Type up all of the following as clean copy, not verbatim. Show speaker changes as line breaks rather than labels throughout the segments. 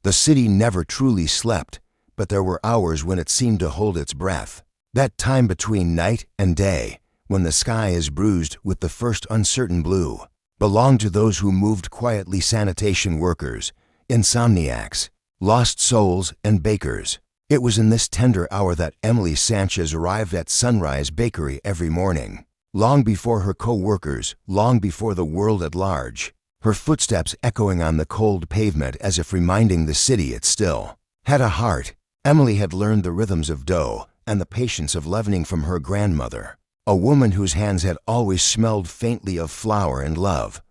The city never truly slept, but there were hours when it seemed to hold its breath. That time between night and day, when the sky is bruised with the first uncertain blue, belonged to those who moved quietly: sanitation workers, insomniacs, lost souls, and bakers. It was in this tender hour that Emily Sanchez arrived at Sunrise Bakery every morning. Long before her co-workers, long before the world at large, her footsteps echoing on the cold pavement as if reminding the city it still had a heart. Emily had learned the rhythms of dough and the patience of leavening from her grandmother, a woman whose hands had always smelled faintly of flour and love.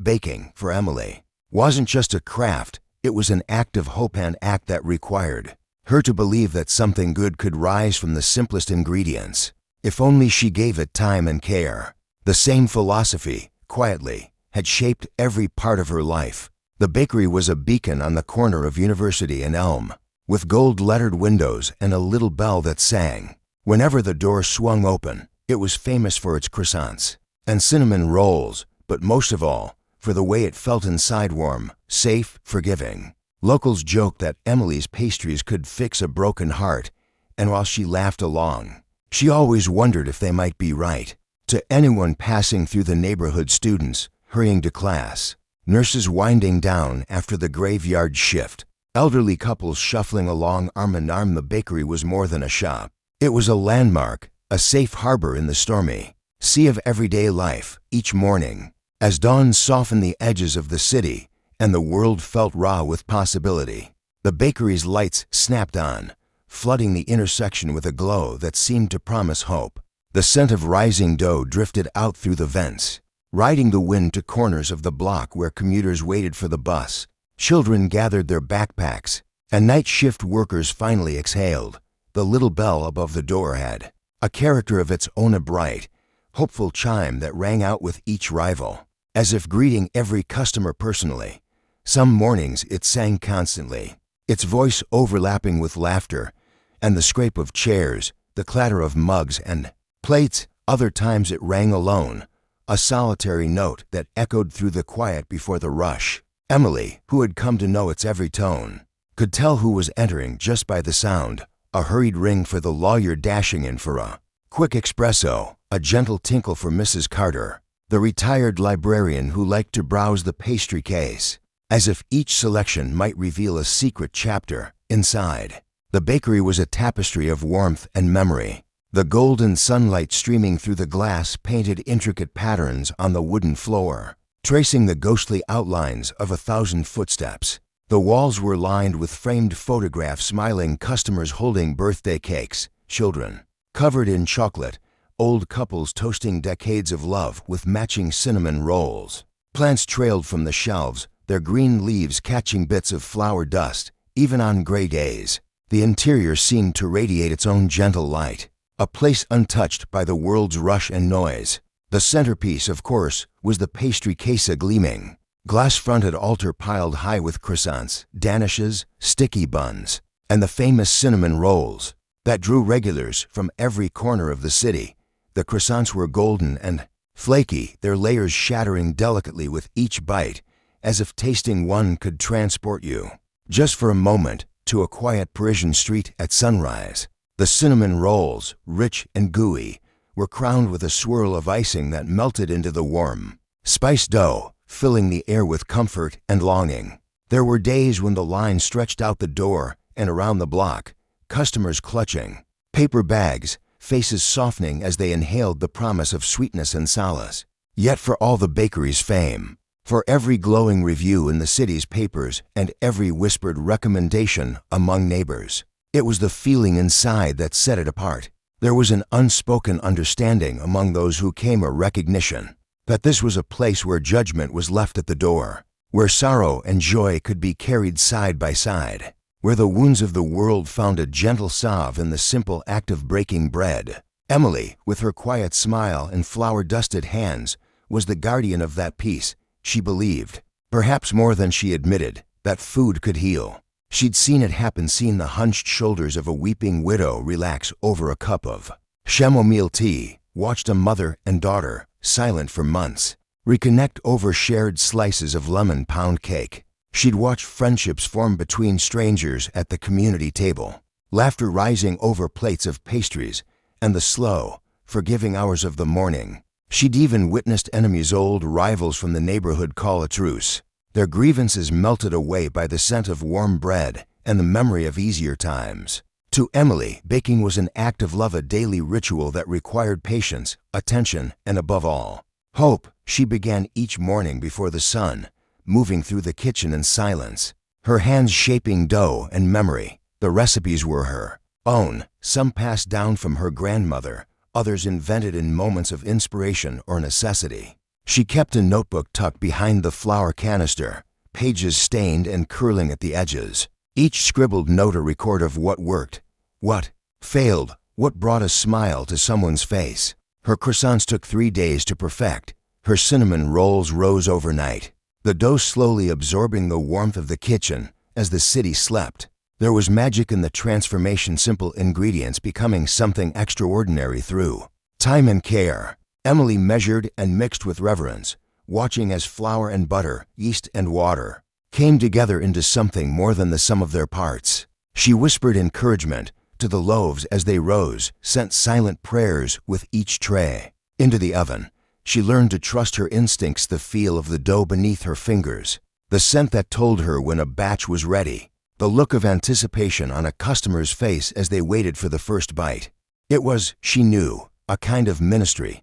Baking, for Emily, wasn't just a craft, it was an act of hope, an act that required her to believe that something good could rise from the simplest ingredients, if only she gave it time and care. The same philosophy, quietly, had shaped every part of her life. The bakery was a beacon on the corner of University and Elm, with gold-lettered windows and a little bell that sang. Whenever the door swung open, it was famous for its croissants and cinnamon rolls, but most of all, for the way it felt inside: warm, safe, forgiving. Locals joked that Emily's pastries could fix a broken heart, and while she laughed along, she always wondered if they might be right. To anyone passing through the neighborhood, students hurrying to class, nurses winding down after the graveyard shift, elderly couples shuffling along arm in arm, the bakery was more than a shop. It was a landmark, a safe harbor in the stormy sea of everyday life. Each morning, as dawn softened the edges of the city and the world felt raw with possibility, the bakery's lights snapped on, flooding the intersection with a glow that seemed to promise hope. The scent of rising dough drifted out through the vents, riding the wind to corners of the block where commuters waited for the bus. Children gathered their backpacks, and night shift workers finally exhaled. The little bell above the door had a character of its own, a bright, hopeful chime that rang out with each arrival, as if greeting every customer personally. Some mornings it sang constantly, its voice overlapping with laughter and the scrape of chairs, the clatter of mugs and plates. Other times it rang alone, a solitary note that echoed through the quiet before the rush. Emily, who had come to know its every tone, could tell who was entering just by the sound: a hurried ring for the lawyer dashing in for a quick espresso, a gentle tinkle for Mrs. Carter, the retired librarian who liked to browse the pastry case, as if each selection might reveal a secret chapter. Inside, the bakery was a tapestry of warmth and memory. The golden sunlight streaming through the glass painted intricate patterns on the wooden floor, tracing the ghostly outlines of 1,000 footsteps. The walls were lined with framed photographs, smiling customers holding birthday cakes, children covered in chocolate, old couples toasting decades of love with matching cinnamon rolls. Plants trailed from the shelves, their green leaves catching bits of flour dust. Even on gray days, the interior seemed to radiate its own gentle light, a place untouched by the world's rush and noise. The centerpiece, of course, was the pastry case, a gleaming, glass-fronted altar piled high with croissants, danishes, sticky buns, and the famous cinnamon rolls that drew regulars from every corner of the city. The croissants were golden and flaky, their layers shattering delicately with each bite, as if tasting one could transport you, just for a moment, to a quiet Parisian street at sunrise. The cinnamon rolls, rich and gooey, were crowned with a swirl of icing that melted into the warm, spiced dough, filling the air with comfort and longing. There were days when the line stretched out the door and around the block, customers clutching paper bags, faces softening as they inhaled the promise of sweetness and solace. Yet for all the bakery's fame, for every glowing review in the city's papers and every whispered recommendation among neighbors, it was the feeling inside that set it apart. There was an unspoken understanding among those who came, a recognition that this was a place where judgment was left at the door, where sorrow and joy could be carried side by side, where the wounds of the world found a gentle salve in the simple act of breaking bread. Emily, with her quiet smile and flour-dusted hands, was the guardian of that peace. She believed, perhaps more than she admitted, that food could heal. She'd seen it happen, seen the hunched shoulders of a weeping widow relax over a cup of chamomile tea, watched a mother and daughter, silent for months, reconnect over shared slices of lemon pound cake. She'd watch friendships form between strangers at the community table, laughter rising over plates of pastries, and the slow, forgiving hours of the morning. She'd even witnessed enemies, old rivals from the neighborhood, call a truce. Their grievances melted away by the scent of warm bread and the memory of easier times. To Emily, baking was an act of love, a daily ritual that required patience, attention, and above all, hope. She began each morning before the sun, moving through the kitchen in silence, her hands shaping dough and memory. The recipes were her own, some passed down from her grandmother, others invented in moments of inspiration or necessity. She kept a notebook tucked behind the flour canister, pages stained and curling at the edges. Each scribbled note a record of what worked, what failed, what brought a smile to someone's face. Her croissants took 3 days to perfect. Her cinnamon rolls rose overnight, the dough slowly absorbing the warmth of the kitchen as the city slept. There was magic in the transformation, simple ingredients becoming something extraordinary through time and care. Emily measured and mixed with reverence, watching as flour and butter, yeast and water came together into something more than the sum of their parts. She whispered encouragement to the loaves as they rose, sent silent prayers with each tray. Into the oven, she learned to trust her instincts, the feel of the dough beneath her fingers, the scent that told her when a batch was ready, the look of anticipation on a customer's face as they waited for the first bite. It was, she knew, a kind of ministry,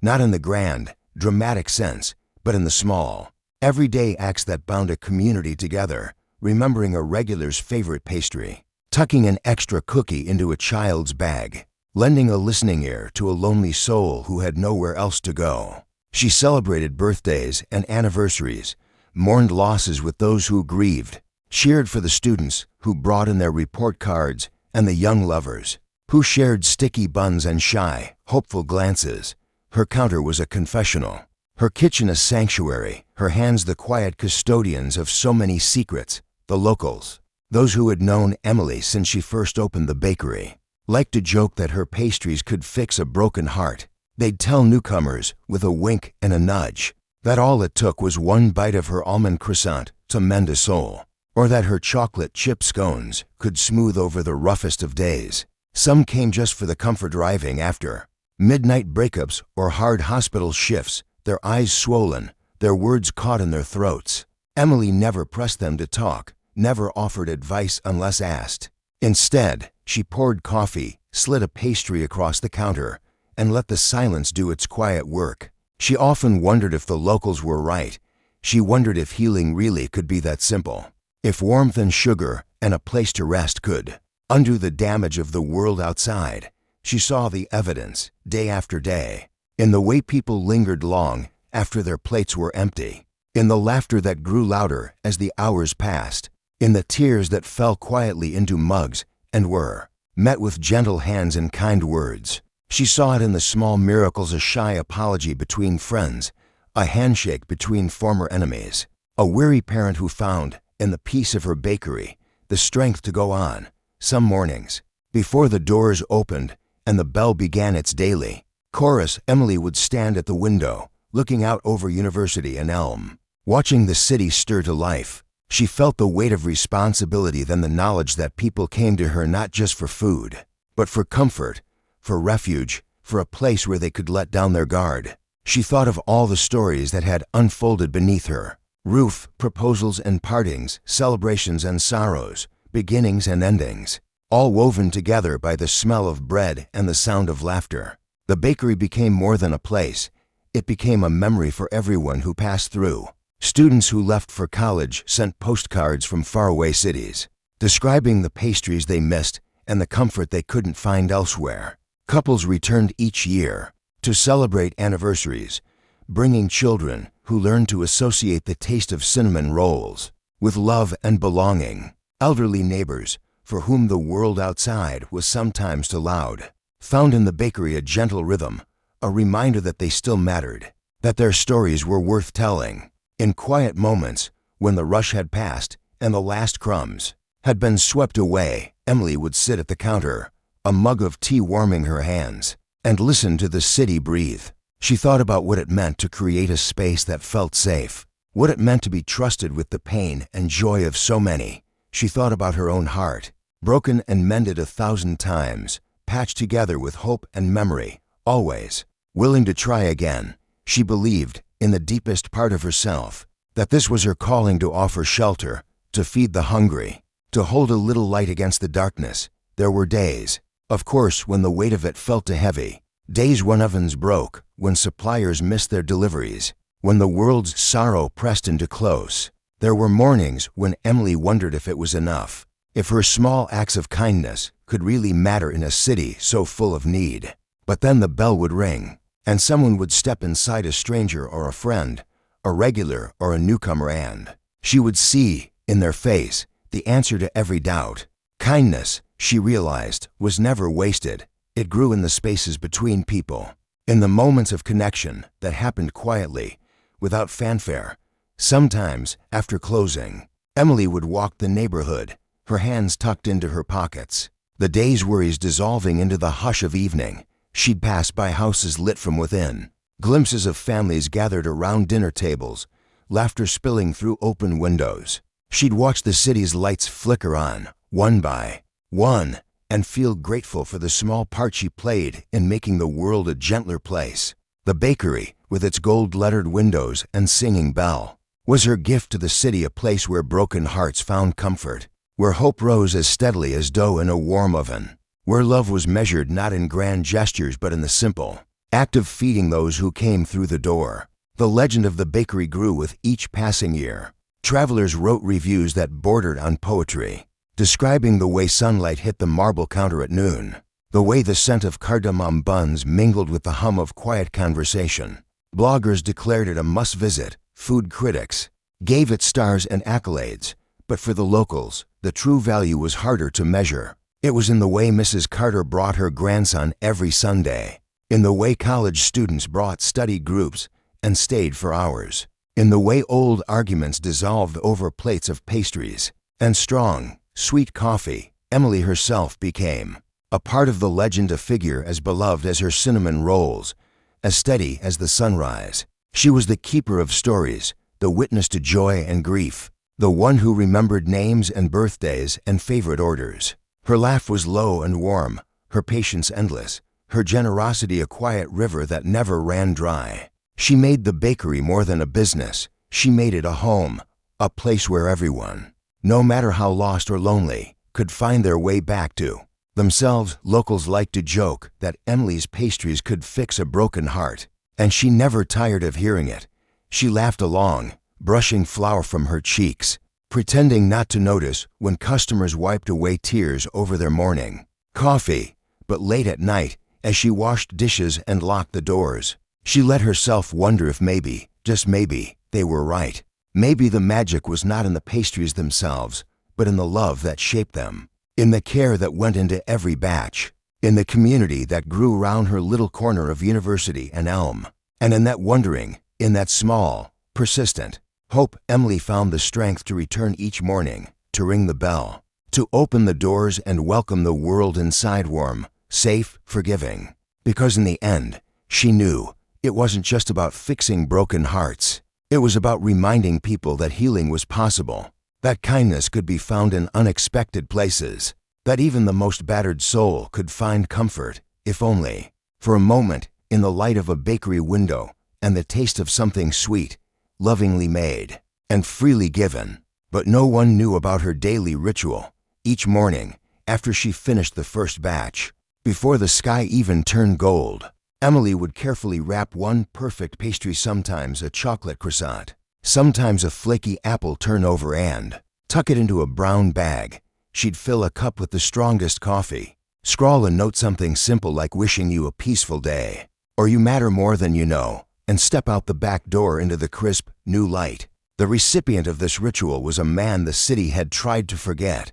not in the grand, dramatic sense, but in the small, everyday acts that bound a community together, remembering a regular's favorite pastry, tucking an extra cookie into a child's bag, lending a listening ear to a lonely soul who had nowhere else to go. She celebrated birthdays and anniversaries, mourned losses with those who grieved, cheered for the students who brought in their report cards and the young lovers who shared sticky buns and shy, hopeful glances. Her counter was a confessional, her kitchen a sanctuary, her hands the quiet custodians of so many secrets. The locals, those who had known Emily since she first opened the bakery, liked to joke that her pastries could fix a broken heart. They'd tell newcomers, with a wink and a nudge, that all it took was one bite of her almond croissant to mend a soul, or that her chocolate chip scones could smooth over the roughest of days. Some came just for the comfort, arriving after midnight breakups or hard hospital shifts, their eyes swollen, their words caught in their throats. Emily never pressed them to talk, never offered advice unless asked. Instead, she poured coffee, slid a pastry across the counter, and let the silence do its quiet work. She often wondered if the locals were right. She wondered if healing really could be that simple. If warmth and sugar and a place to rest could undo the damage of the world outside. She saw the evidence, day after day, in the way people lingered long after their plates were empty, in the laughter that grew louder as the hours passed, in the tears that fell quietly into mugs and were met with gentle hands and kind words. She saw it in the small miracles, a shy apology between friends, a handshake between former enemies, a weary parent who found, in the peace of her bakery, the strength to go on. Some mornings, before the doors opened and the bell began its daily chorus, Emily would stand at the window, looking out over University and Elm, watching the city stir to life. She felt the weight of responsibility, then the knowledge that people came to her not just for food, but for comfort, for refuge, for a place where they could let down their guard. She thought of all the stories that had unfolded beneath her. Roof, proposals and partings, celebrations and sorrows, beginnings and endings, all woven together by the smell of bread and the sound of laughter. The bakery became more than a place. It became a memory for everyone who passed through. Students who left for college sent postcards from faraway cities, describing the pastries they missed and the comfort they couldn't find elsewhere. Couples returned each year to celebrate anniversaries, bringing children who learned to associate the taste of cinnamon rolls with love and belonging. Elderly neighbors, for whom the world outside was sometimes too loud, found in the bakery a gentle rhythm, a reminder that they still mattered, that their stories were worth telling. In quiet moments, when the rush had passed and the last crumbs had been swept away, Emily would sit at the counter, a mug of tea warming her hands, and listen to the city breathe. She thought about what it meant to create a space that felt safe, what it meant to be trusted with the pain and joy of so many. She thought about her own heart, broken and mended 1,000 times, patched together with hope and memory, always willing to try again. She believed, in the deepest part of herself, that this was her calling to offer shelter, to feed the hungry, to hold a little light against the darkness. There were days, of course, when the weight of it felt too heavy. Days when ovens broke, when suppliers missed their deliveries, when the world's sorrow pressed into close. There were mornings when Emily wondered if it was enough, if her small acts of kindness could really matter in a city so full of need. But then the bell would ring, and someone would step inside, a stranger or a friend, a regular or a newcomer, and she would see, in their face, the answer to every doubt. Kindness, she realized, was never wasted. It grew in the spaces between people, in the moments of connection that happened quietly, without fanfare. Sometimes, after closing, Emily would walk the neighborhood, her hands tucked into her pockets, the day's worries dissolving into the hush of evening. She'd pass by houses lit from within, glimpses of families gathered around dinner tables, laughter spilling through open windows. She'd watch the city's lights flicker on, one by one, and feel grateful for the small part she played in making the world a gentler place. The bakery, with its gold-lettered windows and singing bell, was her gift to the city, a place where broken hearts found comfort, where hope rose as steadily as dough in a warm oven, where love was measured not in grand gestures but in the simple act of feeding those who came through the door. The legend of the bakery grew with each passing year. Travelers wrote reviews that bordered on poetry, describing the way sunlight hit the marble counter at noon, the way the scent of cardamom buns mingled with the hum of quiet conversation. Bloggers declared it a must-visit. Food critics gave it stars and accolades. But for the locals, the true value was harder to measure. It was in the way Mrs. Carter brought her grandson every Sunday, in the way college students brought study groups and stayed for hours, in the way old arguments dissolved over plates of pastries and strong, sweet coffee. Emily herself became a part of the legend, a figure as beloved as her cinnamon rolls, as steady as the sunrise. She was the keeper of stories, the witness to joy and grief, the one who remembered names and birthdays and favorite orders. Her laugh was low and warm, her patience endless, her generosity a quiet river that never ran dry. She made the bakery more than a business. She made it a home, a place where everyone, no matter how lost or lonely, could find their way back to themselves. Locals liked to joke that Emily's pastries could fix a broken heart, and she never tired of hearing it. She laughed along, brushing flour from her cheeks, pretending not to notice when customers wiped away tears over their morning coffee. But late at night, as she washed dishes and locked the doors, she let herself wonder if maybe, just maybe, they were right. Maybe the magic was not in the pastries themselves, but in the love that shaped them, in the care that went into every batch, in the community that grew round her little corner of University and Elm. And in that wondering, in that small, persistent hope, Emily found the strength to return each morning, to ring the bell, to open the doors and welcome the world inside, warm, safe, forgiving. Because in the end, she knew it wasn't just about fixing broken hearts. It was about reminding people that healing was possible, that kindness could be found in unexpected places, that even the most battered soul could find comfort, if only for a moment, in the light of a bakery window and the taste of something sweet, lovingly made, and freely given. But no one knew about her daily ritual. Each morning, after she finished the first batch, before the sky even turned gold, Emily would carefully wrap one perfect pastry, sometimes a chocolate croissant, sometimes a flaky apple turnover, and tuck it into a brown bag. She'd fill a cup with the strongest coffee, scrawl a note, something simple like wishing you a peaceful day, or you matter more than you know, and step out the back door into the crisp, new light. The recipient of this ritual was a man the city had tried to forget.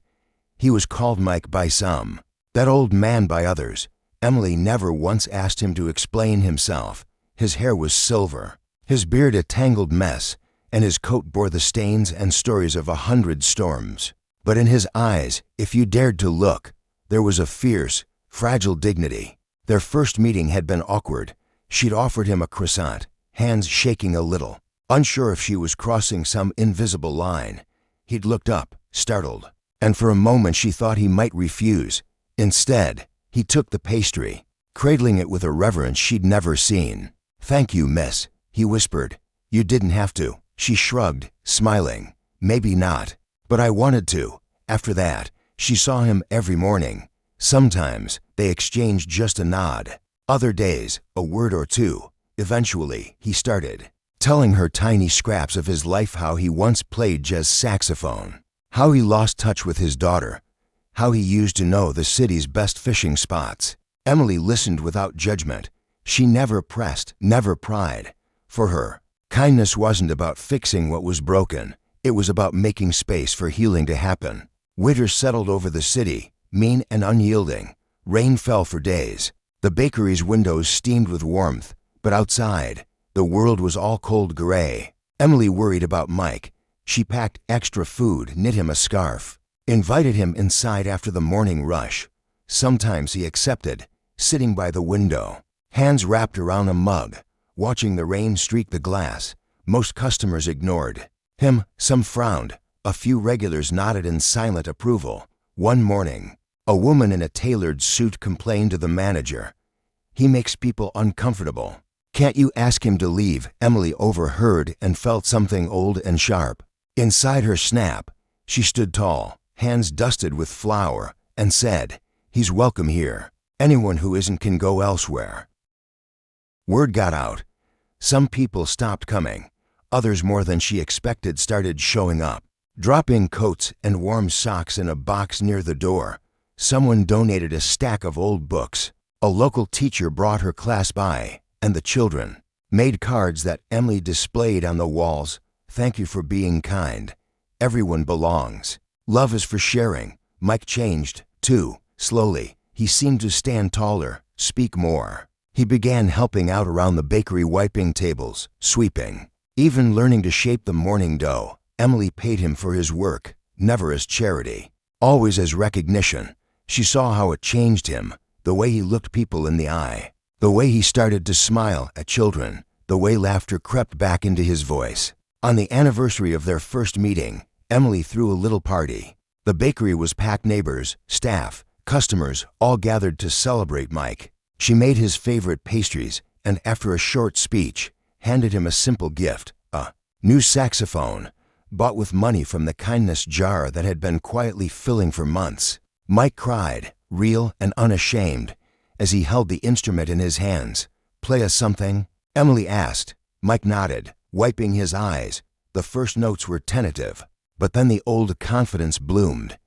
He was called Mike by some, that old man by others. Emily never once asked him to explain himself. His hair was silver, his beard a tangled mess, and his coat bore the stains and stories of 100 storms. But in his eyes, if you dared to look, there was a fierce, fragile dignity. Their first meeting had been awkward. She'd offered him a croissant, hands shaking a little. Unsure if she was crossing some invisible line, he'd looked up, startled, and for a moment she thought he might refuse. Instead, he took the pastry, cradling it with a reverence she'd never seen. "Thank you, miss," he whispered. "You didn't have to." She shrugged, smiling. "Maybe not, but I wanted to." After that, she saw him every morning. Sometimes they exchanged just a nod. Other days, a word or two. Eventually, he started telling her tiny scraps of his life, how he once played jazz saxophone, how he lost touch with his daughter, how he used to know the city's best fishing spots. Emily listened without judgment. She never pressed, never pried. For her, kindness wasn't about fixing what was broken. It was about making space for healing to happen. Winter settled over the city, mean and unyielding. Rain fell for days. The bakery's windows steamed with warmth, but outside, the world was all cold gray. Emily worried about Mike. She packed extra food, knit him a scarf, invited him inside after the morning rush. Sometimes he accepted, sitting by the window, hands wrapped around a mug, watching the rain streak the glass. Most customers ignored him. Some frowned. A few regulars nodded in silent approval. One morning, a woman in a tailored suit complained to the manager. "He makes people uncomfortable. Can't you ask him to leave?" Emily overheard and felt something old and sharp inside her snap. She stood tall, hands dusted with flour, and said, "He's welcome here. Anyone who isn't can go elsewhere." Word got out. Some people stopped coming. Others, more than she expected, started showing up, dropping coats and warm socks in a box near the door. Someone donated a stack of old books. A local teacher brought her class by, and the children made cards that Emily displayed on the walls. "Thank you for being kind. Everyone belongs. Love is for sharing." Mike changed, too, slowly. He seemed to stand taller, speak more. He began helping out around the bakery, wiping tables, sweeping, even learning to shape the morning dough. Emily paid him for his work, never as charity, always as recognition. She saw how it changed him, the way he looked people in the eye, the way he started to smile at children, the way laughter crept back into his voice. On the anniversary of their first meeting, Emily threw a little party. The bakery was packed. Neighbors, staff, customers, all gathered to celebrate Mike. She made his favorite pastries, and after a short speech, handed him a simple gift, a new saxophone, bought with money from the kindness jar that had been quietly filling for months. Mike cried, real and unashamed, as he held the instrument in his hands. "Play us something?" Emily asked. Mike nodded, wiping his eyes. The first notes were tentative, but then the old confidence bloomed.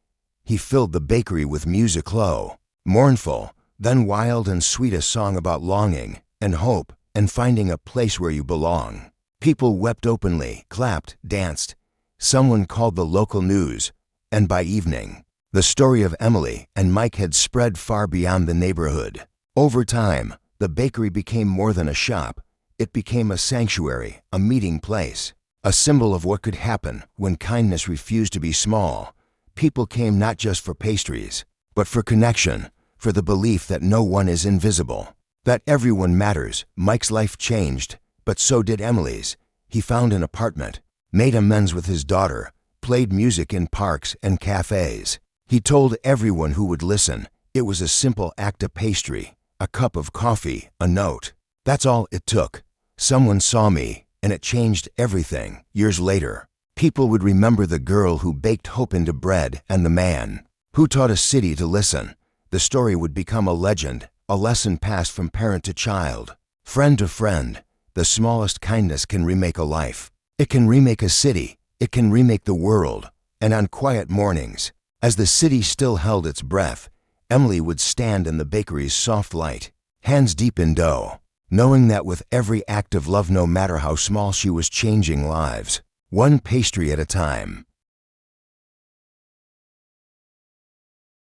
He filled the bakery with music, low, mournful, then wild and sweet, a song about longing and hope and finding a place where you belong. People wept openly, clapped, danced. Someone called the local news, and by evening, the story of Emily and Mike had spread far beyond the neighborhood. Over time, the bakery became more than a shop. It became a sanctuary, a meeting place, a symbol of what could happen when kindness refused to be small. People came not just for pastries, but for connection, for the belief that no one is invisible, that everyone matters. Mike's life changed, but so did Emily's. He found an apartment, made amends with his daughter, played music in parks and cafes. He told everyone who would listen. It was a simple act of pastry, a cup of coffee, a note. That's all it took. Someone saw me, and it changed everything. Years later, people would remember the girl who baked hope into bread and the man who taught a city to listen. The story would become a legend, a lesson passed from parent to child, friend to friend. The smallest kindness can remake a life. It can remake a city. It can remake the world. And on quiet mornings, as the city still held its breath, Emily would stand in the bakery's soft light, hands deep in dough, knowing that with every act of love, no matter how small, she was changing lives, one pastry at a time.